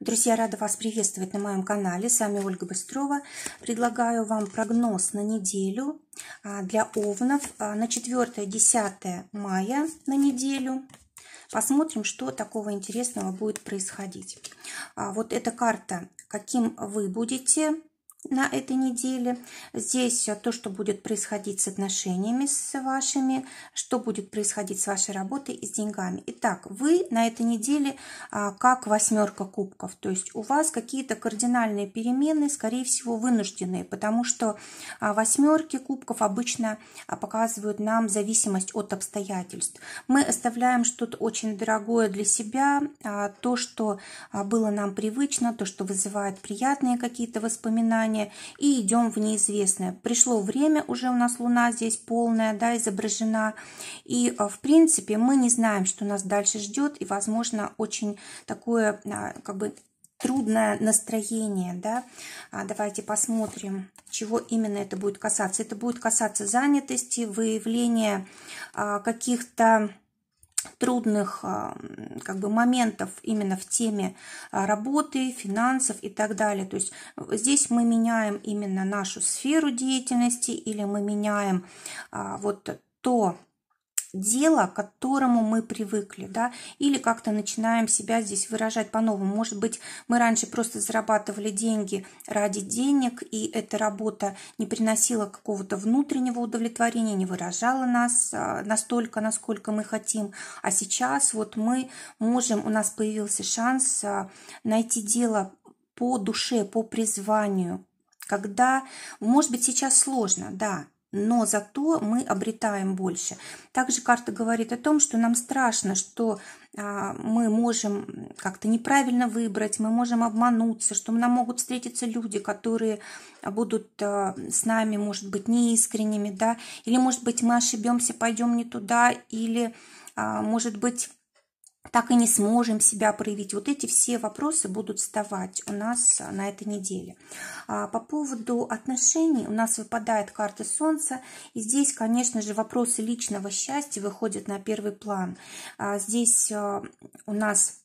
Друзья, рада вас приветствовать на моем канале. С вами Ольга Быстрова. Предлагаю вам прогноз на неделю для овнов на 4-10 мая на неделю. Посмотрим, что такого интересного будет происходить. Вот эта карта, каким вы будете на этой неделе. Здесь то, что будет происходить с отношениями с вашими, что будет происходить с вашей работой и с деньгами. Итак, вы на этой неделе как восьмерка кубков, то есть у вас какие-то кардинальные перемены, скорее всего, вынужденные, потому что восьмерки кубков обычно показывают нам зависимость от обстоятельств. Мы оставляем что-то очень дорогое для себя, то, что было нам привычно, то, что вызывает приятные какие-то воспоминания, и идем в неизвестное. Пришло время, уже у нас Луна здесь полная, да, изображена, и в принципе мы не знаем, что нас дальше ждет, и возможно очень такое как бы трудное настроение, да. Давайте посмотрим, чего именно это будет касаться. Это будет касаться занятости, выявления каких-то трудных как бы моментов именно в теме работы, финансов и так далее. То есть здесь мы меняем именно нашу сферу деятельности или мы меняем вот то дело, к которому мы привыкли, да, или как-то начинаем себя здесь выражать по-новому. Может быть, мы раньше просто зарабатывали деньги ради денег, и эта работа не приносила какого-то внутреннего удовлетворения, не выражала нас настолько, насколько мы хотим. А сейчас вот мы можем, у нас появился шанс найти дело по душе, по призванию, когда, может быть, сейчас сложно, да, но зато мы обретаем больше. Также карта говорит о том, что нам страшно, что мы можем как-то неправильно выбрать, мы можем обмануться, что нам могут встретиться люди, которые будут с нами, может быть, неискренними, да, или, может быть, мы ошибемся, пойдем не туда, или, может быть, так и не сможем себя проявить. Вот эти все вопросы будут вставать у нас на этой неделе. По поводу отношений у нас выпадает карта Солнца. И здесь, конечно же, вопросы личного счастья выходят на первый план. Здесь у нас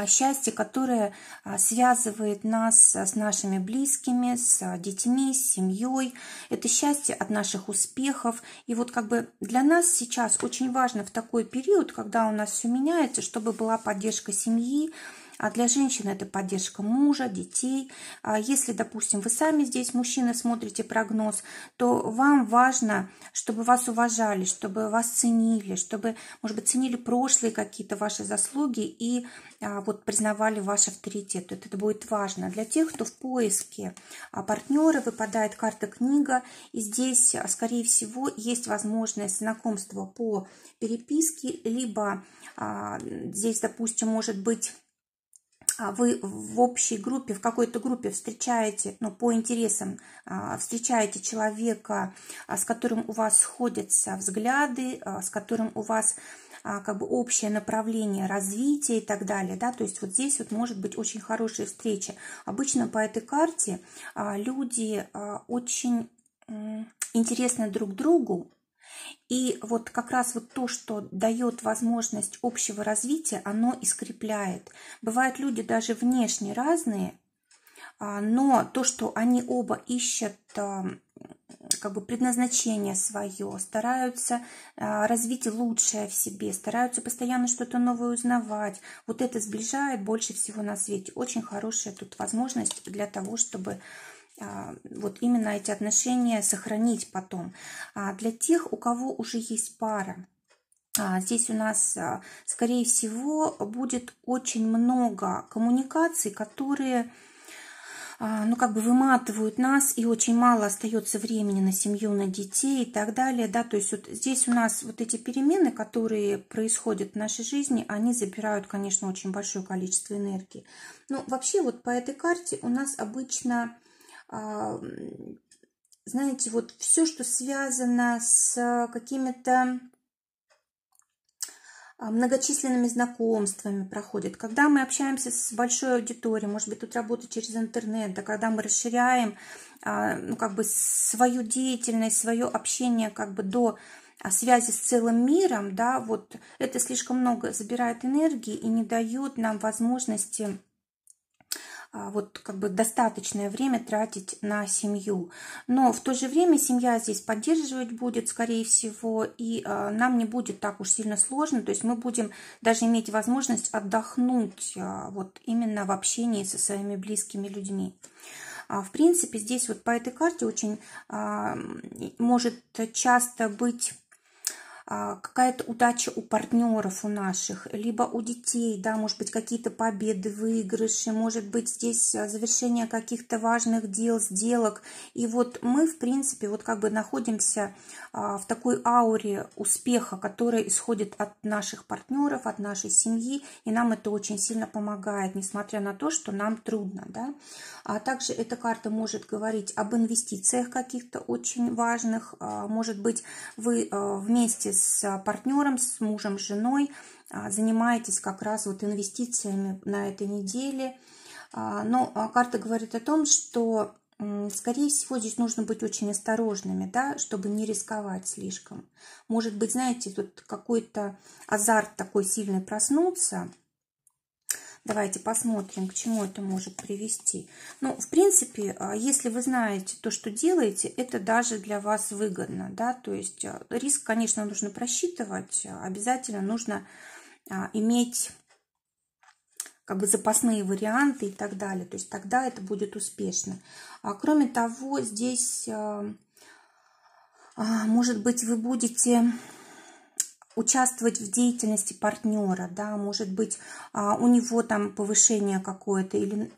счастье, которое связывает нас с нашими близкими, с детьми, с семьей. Это счастье от наших успехов. И вот как бы для нас сейчас очень важно в такой период, когда у нас все меняется, чтобы была поддержка семьи. А для женщин это поддержка мужа, детей. Если, допустим, вы сами здесь, мужчина, смотрите прогноз, то вам важно, чтобы вас уважали, чтобы вас ценили, чтобы, может быть, ценили прошлые какие-то ваши заслуги и вот признавали ваш авторитет. Это будет важно. Для тех, кто в поиске партнера, выпадает карта книга, и здесь, скорее всего, есть возможность знакомства по переписке, либо здесь, допустим, может быть, вы в общей группе, в какой-то группе встречаете, ну, по интересам, встречаете человека, с которым у вас сходятся взгляды, с которым у вас как бы общее направление развития и так далее, да, то есть вот здесь вот может быть очень хорошая встреча. Обычно по этой карте люди очень интересны друг другу, и вот как раз вот то, что дает возможность общего развития, оно и скрепляет. Бывают люди даже внешне разные, но то, что они оба ищут как бы предназначение свое, стараются развить лучшее в себе, стараются постоянно что-то новое узнавать. Вот это сближает больше всего на свете. Очень хорошая тут возможность для того, чтобы вот именно эти отношения сохранить потом. Для тех, у кого уже есть пара, здесь у нас, скорее всего, будет очень много коммуникаций, которые, ну, как бы выматывают нас, и очень мало остается времени на семью, на детей и так далее, да, то есть вот здесь у нас вот эти перемены, которые происходят в нашей жизни, они забирают, конечно, очень большое количество энергии. Но вообще вот по этой карте у нас обычно, знаете, вот все, что связано с какими-то многочисленными знакомствами проходит. Когда мы общаемся с большой аудиторией, может быть, тут работа через интернет, да, когда мы расширяем ну, как бы свою деятельность, свое общение как бы до связи с целым миром, да, вот это слишком много забирает энергии и не дает нам возможности вот как бы достаточное время тратить на семью. Но в то же время семья здесь поддерживать будет, скорее всего, и нам не будет так уж сильно сложно. То есть мы будем даже иметь возможность отдохнуть вот именно в общении со своими близкими людьми. В принципе, здесь вот по этой карте очень может часто быть какая-то удача у партнеров у наших, либо у детей, да, может быть, какие-то победы, выигрыши, может быть, здесь завершение каких-то важных дел, сделок. И вот мы, в принципе, вот как бы находимся в такой ауре успеха, которая исходит от наших партнеров, от нашей семьи, и нам это очень сильно помогает, несмотря на то, что нам трудно, да. А также эта карта может говорить об инвестициях каких-то очень важных, может быть, вы вместе с партнером, с мужем, с женой занимаетесь как раз вот инвестициями на этой неделе. Но карта говорит о том, что, скорее всего, здесь нужно быть очень осторожными, да, чтобы не рисковать слишком. Может быть, знаете, тут какой-то азарт такой сильный проснуться. Давайте посмотрим, к чему это может привести. Ну, в принципе, если вы знаете то, что делаете, это даже для вас выгодно, да, то есть риск, конечно, нужно просчитывать, обязательно нужно иметь как бы запасные варианты и так далее, то есть тогда это будет успешно. Кроме того, здесь, может быть, вы будете участвовать в деятельности партнера, да, может быть, у него там повышение какое-то или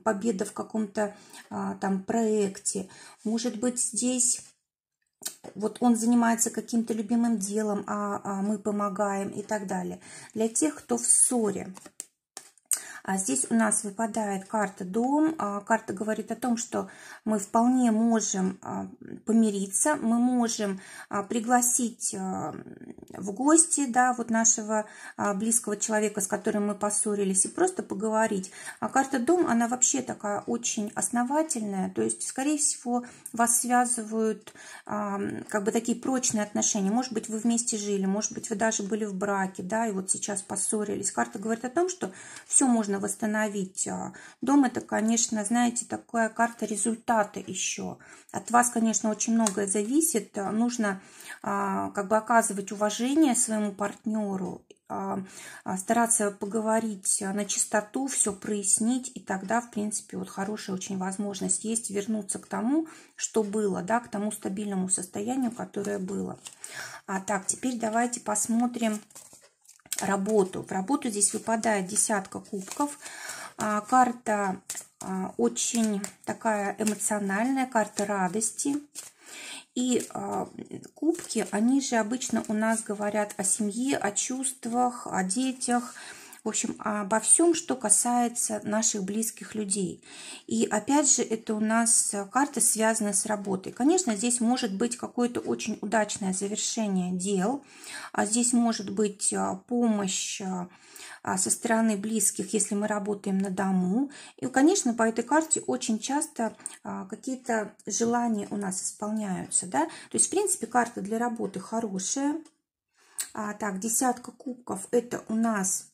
победа в каком-то там проекте, может быть, здесь вот он занимается каким-то любимым делом, а мы помогаем и так далее. Для тех, кто в ссоре. Здесь у нас выпадает карта «Дом». Карта говорит о том, что мы вполне можем помириться, мы можем пригласить в гости, да, вот нашего близкого человека, с которым мы поссорились, и просто поговорить. Карта «Дом», она вообще такая очень основательная, то есть, скорее всего, вас связывают как бы такие прочные отношения. Может быть, вы вместе жили, может быть, вы даже были в браке, да, и вот сейчас поссорились. Карта говорит о том, что все можно восстановить. Дом — это, конечно, знаете, такая карта результата еще. От вас, конечно, очень многое зависит. Нужно как бы оказывать уважение своему партнеру, стараться поговорить на чистоту, все прояснить, и тогда, в принципе, вот хорошая очень возможность есть вернуться к тому, что было, да, к тому стабильному состоянию, которое было. Так, теперь давайте посмотрим работу. В работу здесь выпадает 10 кубков. Карта очень такая эмоциональная, карта радости. И кубки, они же обычно у нас говорят о семье, о чувствах, о детях, в общем, обо всем, что касается наших близких людей. И опять же, это у нас карта, связанная с работой. Конечно, здесь может быть какое-то очень удачное завершение дел. Здесь может быть помощь со стороны близких, если мы работаем на дому. И, конечно, по этой карте очень часто какие-то желания у нас исполняются. Да? То есть, в принципе, карта для работы хорошая. Так, 10 кубков – это у нас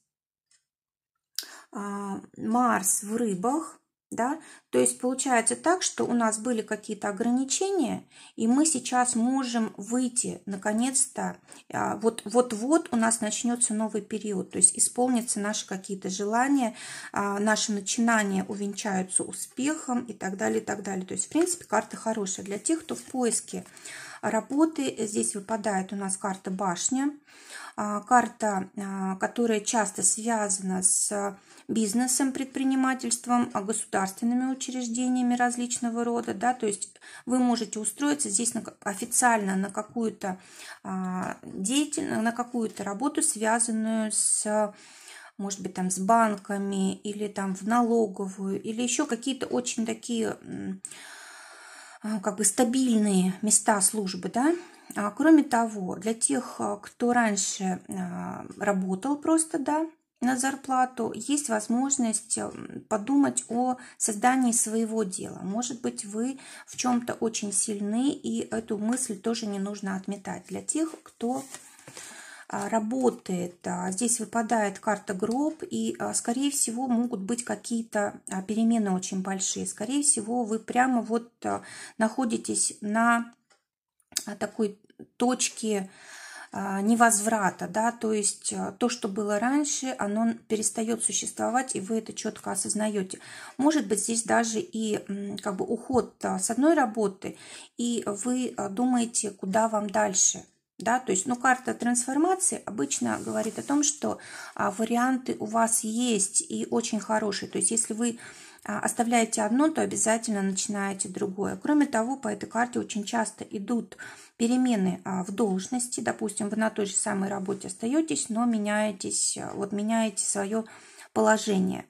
Марс в рыбах, да, то есть получается так, что у нас были какие-то ограничения, и мы сейчас можем выйти, наконец-то, вот-вот у нас начнется новый период, то есть исполнятся наши какие-то желания, наши начинания увенчаются успехом и так далее, и так далее. То есть, в принципе, карта хорошая для тех, кто в поиске работы. Здесь выпадает у нас карта «Башня», карта, которая часто связана с бизнесом, предпринимательством, государственными учреждениями различного рода, да, то есть вы можете устроиться здесь официально на какую-то деятельность, на какую-то работу, связанную с, может быть, там с банками или там в налоговую, или еще какие-то очень такие как бы стабильные места службы, да. Кроме того, для тех, кто раньше работал просто, да, на зарплату, есть возможность подумать о создании своего дела. Может быть, вы в чем-то очень сильны, и эту мысль тоже не нужно отметать. Для тех, кто работает. Здесь выпадает карта гроб, и, скорее всего, могут быть какие-то перемены очень большие. Скорее всего, вы прямо вот находитесь на такой точке невозврата, да, то есть то, что было раньше, оно перестает существовать, и вы это четко осознаете. Может быть, здесь даже и как бы уход с одной работы, и вы думаете, куда вам дальше. Да, то есть, ну, карта трансформации обычно говорит о том, что варианты у вас есть и очень хорошие. То есть, если вы оставляете одно, то обязательно начинаете другое. Кроме того, по этой карте очень часто идут перемены в должности. Допустим, вы на той же самой работе остаетесь, но меняете свое положение.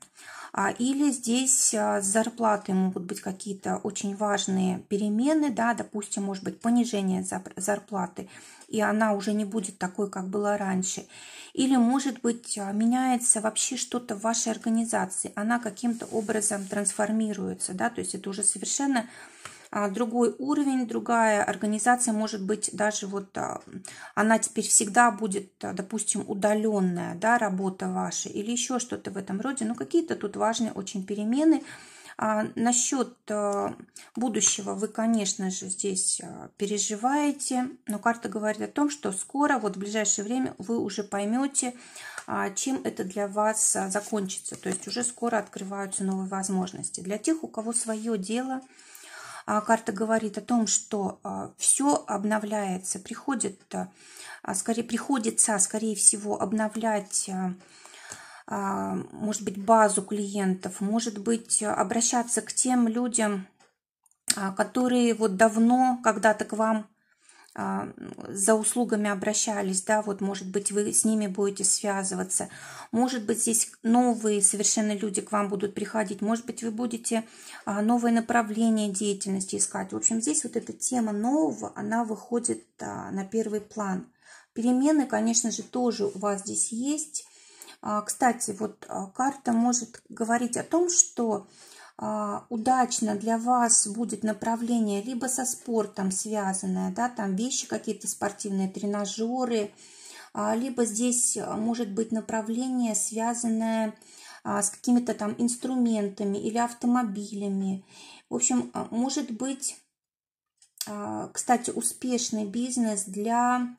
Или здесь с зарплатой могут быть какие-то очень важные перемены, да, допустим, может быть понижение зарплаты, и она уже не будет такой, как была раньше. Или, может быть, меняется вообще что-то в вашей организации, она каким-то образом трансформируется, да, то есть это уже совершенно другой уровень, другая организация, может быть, даже вот она теперь всегда будет, допустим, удаленная, да, работа ваша или еще что-то в этом роде, но какие-то тут важные очень перемены. Насчет будущего вы, конечно же, здесь переживаете, но карта говорит о том, что скоро, вот в ближайшее время вы уже поймете, чем это для вас закончится, то есть уже скоро открываются новые возможности. Для тех, у кого свое дело, карта говорит о том, что все обновляется, приходится, скорее всего, обновлять, может быть, базу клиентов, может быть, обращаться к тем людям, которые вот давно когда-то к вам за услугами обращались, да, вот, может быть, вы с ними будете связываться, может быть, здесь новые совершенно люди к вам будут приходить, может быть, вы будете новое направление деятельности искать. В общем, здесь вот эта тема нового, она выходит на первый план. Перемены, конечно же, тоже у вас здесь есть. Кстати, вот карта может говорить о том, что удачно для вас будет направление либо со спортом связанное, да, там вещи какие-то спортивные, тренажеры, либо здесь может быть направление, связанное с какими-то там инструментами или автомобилями. В общем, может быть, кстати, успешный бизнес для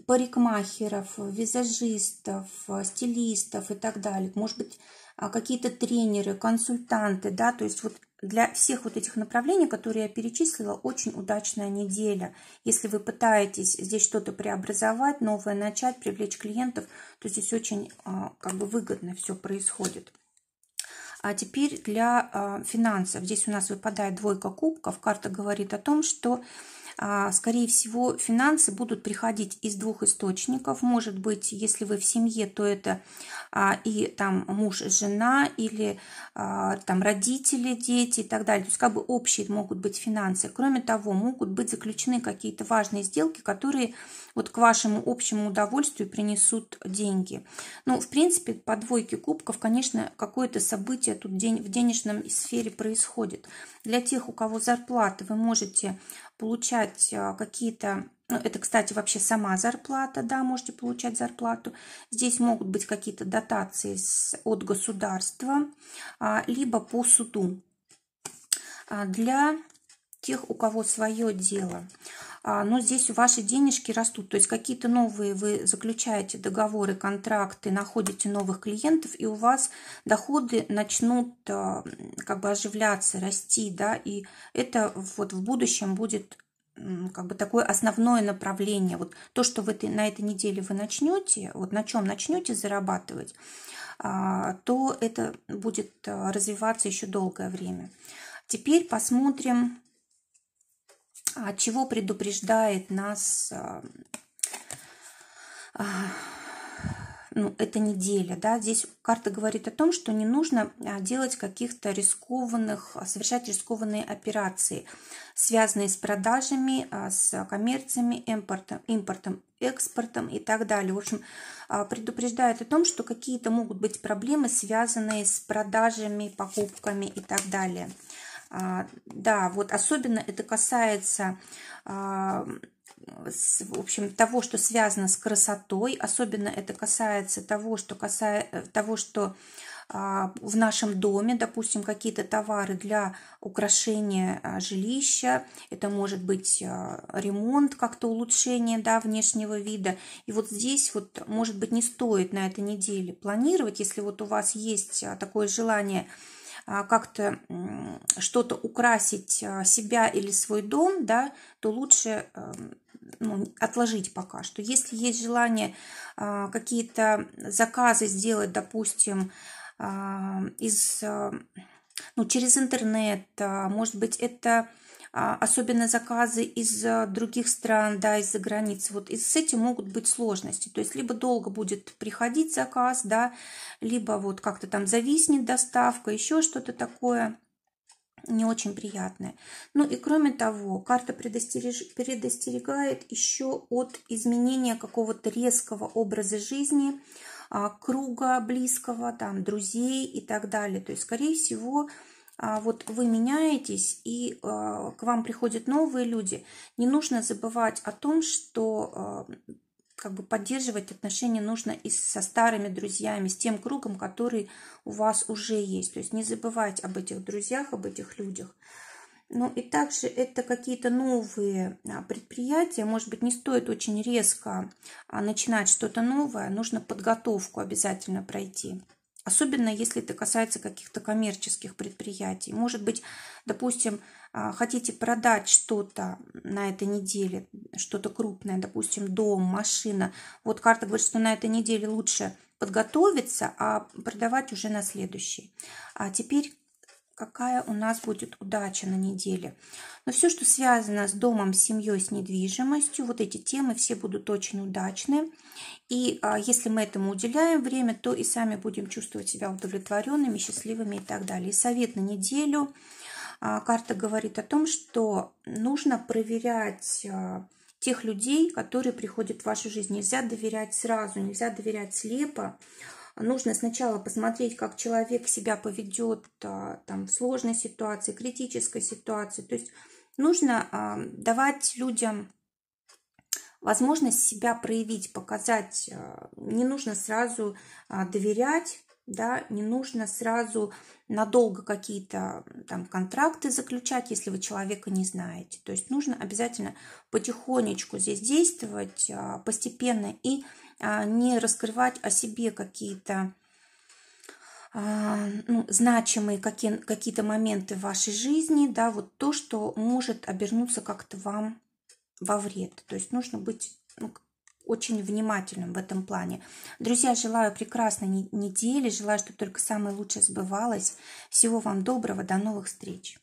парикмахеров, визажистов, стилистов и так далее. Может быть, какие-то тренеры, консультанты, да, то есть вот для всех вот этих направлений, которые я перечислила, очень удачная неделя. Если вы пытаетесь здесь что-то преобразовать, новое начать, привлечь клиентов, то здесь очень как бы выгодно все происходит. А теперь для финансов. Здесь у нас выпадает двойка кубков. Карта говорит о том, что скорее всего, финансы будут приходить из двух источников. Может быть, если вы в семье, то это и там муж, жена, или там родители, дети и так далее. То есть как бы общие могут быть финансы. Кроме того, могут быть заключены какие-то важные сделки, которые вот к вашему общему удовольствию принесут деньги. Ну, в принципе, по двойке кубков, конечно, какое-то событие тут в денежном сфере происходит. Для тех, у кого зарплата, вы можете получать какие-то, ну, это, кстати, вообще сама зарплата, да, можете получать зарплату. Здесь могут быть какие-то дотации от государства, либо по суду. Для тех, у кого свое дело, но здесь ваши денежки растут, то есть какие-то новые вы заключаете договоры, контракты, находите новых клиентов, и у вас доходы начнут как бы оживляться, расти, да, и это вот в будущем будет как бы такое основное направление. Вот то, что на этой неделе вы начнете, вот на чем начнете зарабатывать, то это будет развиваться еще долгое время. Теперь посмотрим, от чего предупреждает нас эта неделя. Да? Здесь карта говорит о том, что не нужно делать каких-то совершать рискованные операции, связанные с продажами, с коммерциями, импортом, экспортом и так далее. В общем, предупреждает о том, что какие-то могут быть проблемы, связанные с продажами, покупками и так далее. Да, вот особенно это касается в общем, того, что связано с красотой. Особенно это касается того, что в нашем доме, допустим, какие-то товары для украшения жилища. Это может быть ремонт, как-то улучшение, да, внешнего вида. И вот здесь вот, может быть, не стоит на этой неделе планировать, если вот у вас есть такое желание как-то что-то украсить себя или свой дом, да, то лучше отложить пока что. Если есть желание какие-то заказы сделать, допустим, через интернет, может быть, это особенно заказы из других стран, да, из-за границы. Вот и с этим могут быть сложности. То есть либо долго будет приходить заказ, да, либо вот как-то там зависнет доставка, еще что-то такое не очень приятное. Ну и кроме того, карта предостерегает еще от изменения какого-то резкого образа жизни, круга близкого, там, друзей и так далее. То есть, скорее всего, вот вы меняетесь, и к вам приходят новые люди. Не нужно забывать о том, что как бы поддерживать отношения нужно и со старыми друзьями, с тем кругом, который у вас уже есть. То есть не забывать об этих друзьях, об этих людях. Ну и также это какие-то новые предприятия. Может быть, не стоит очень резко начинать что-то новое. Нужно подготовку обязательно пройти. Особенно если это касается каких-то коммерческих предприятий. Может быть, допустим, хотите продать что-то на этой неделе, что-то крупное, допустим, дом, машина. Вот карта говорит, что на этой неделе лучше подготовиться, а продавать уже на следующей. А теперь какая у нас будет удача на неделе? Но все, что связано с домом, с семьей, с недвижимостью, вот эти темы все будут очень удачны. И если мы этому уделяем время, то и сами будем чувствовать себя удовлетворенными, счастливыми и так далее. И совет на неделю. Карта говорит о том, что нужно проверять тех людей, которые приходят в вашу жизнь. Нельзя доверять сразу, нельзя доверять слепо. Нужно сначала посмотреть, как человек себя поведет там, в сложной ситуации, критической ситуации. То есть нужно давать людям возможность себя проявить, показать. Не нужно сразу доверять, да, не нужно сразу надолго какие-то там контракты заключать, если вы человека не знаете. То есть нужно обязательно потихонечку здесь действовать, постепенно, и не раскрывать о себе какие-то значимые какие-то моменты в вашей жизни, да, вот то, что может обернуться как-то вам во вред. То есть нужно быть очень внимательным в этом плане. Друзья, желаю прекрасной недели, желаю, чтобы только самое лучшее сбывалось. Всего вам доброго, до новых встреч.